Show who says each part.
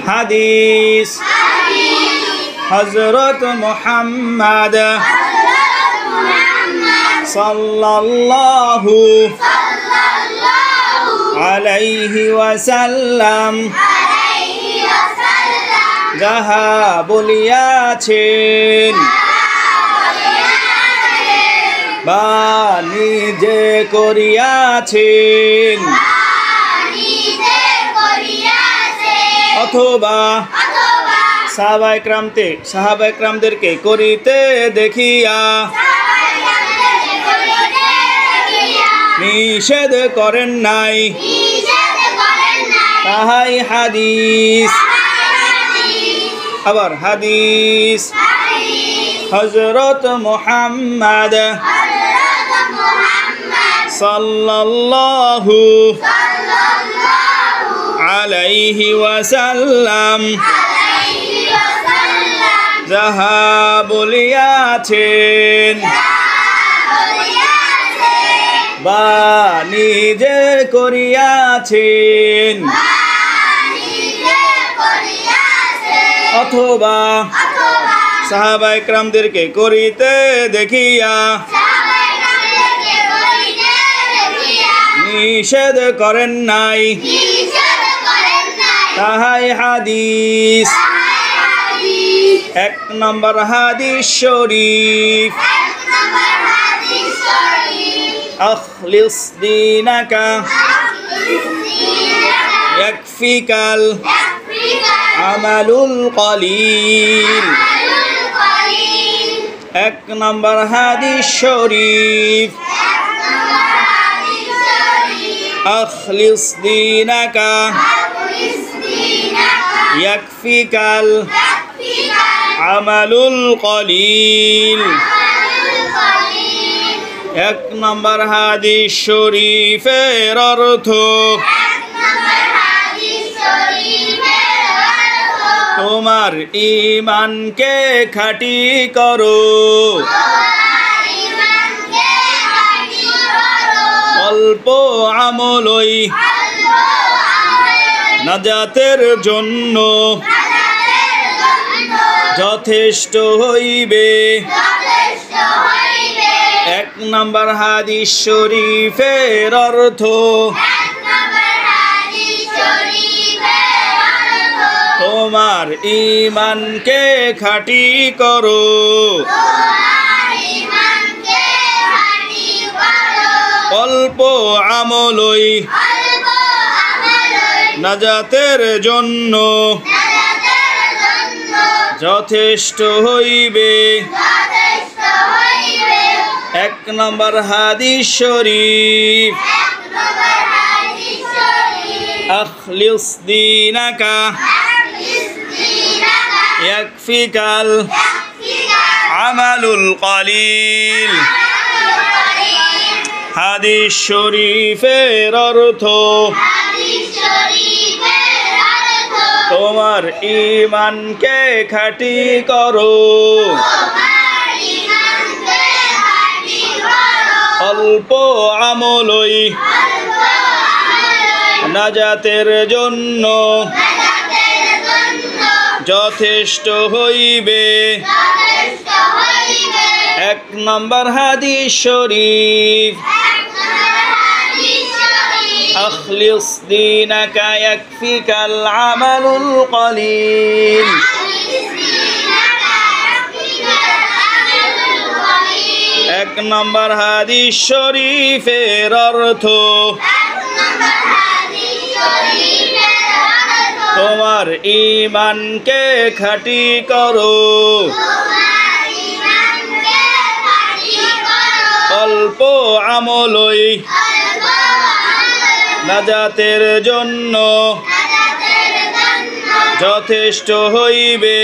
Speaker 1: হাদিস হযরত মুহাম্মদ সাল্লাল্লাহু আলাইহি ওয়াসাল্লাম যাহা বলিয়াছেন বা নিজে করিয়াছেন অথবা সাহাবায়ে কেরামদেরকে করিতে দেখিয়া নিষেধ করেন নাই তাহাই হাদিস। আবার হাদিস হযরত মুহাম্মদ সাল্লাল্লাহু আলাইহি ওয়াসাল্লাম যাহা বলিয়াছেন বা নিজে করিয়াছেন অথবা সাহাবায়ে কেরামদেরকে করিতে দেখিয়া নিষেধ করেন নাই তাহাই হাদিস। 1 নম্বর হাদিস শরীফ আখলিস দীনাকা ইয়াকফিকাল আমালুল কলিল। 1 নম্বর হাদিস শরীফ আখলিস দীনাকা ইয়াকফিকাল আমালুল কলিল। 1 নম্বর হাদিস শরীফের অর্থ তোমার ঈমানকে খাঁটি করো, অল্প আমলই নাজাতের জন্য যথেষ্ট হইবে। 1 নম্বর হাদিস শরীফের অর্থ তোমার ঈমানকে খাঁটি করো, অল্প আমলই নাজাতের জন্য যথেষ্ট হইবে। 1 নম্বর হাদিস শরীফ আখলিস দীনাকা ইয়াকফিকাল আমালুল কলিল। হাদিস শরীফের অর্থ তোমার ঈমানকে খাঁটি করো, অল্প আমলই নাজাতের জন্য যথেষ্ট হইবে। 1 নম্বর হাদিস শরীফ আখলিস দীনাকা ইয়াকফিকাল আমালুল কলিল। 1 নম্বর হাদিস শরীফের অর্থ তোমার ঈমানকে খাঁটি করো, অল্প আমলই নাজাতের জন্য যথেষ্ট হইবে।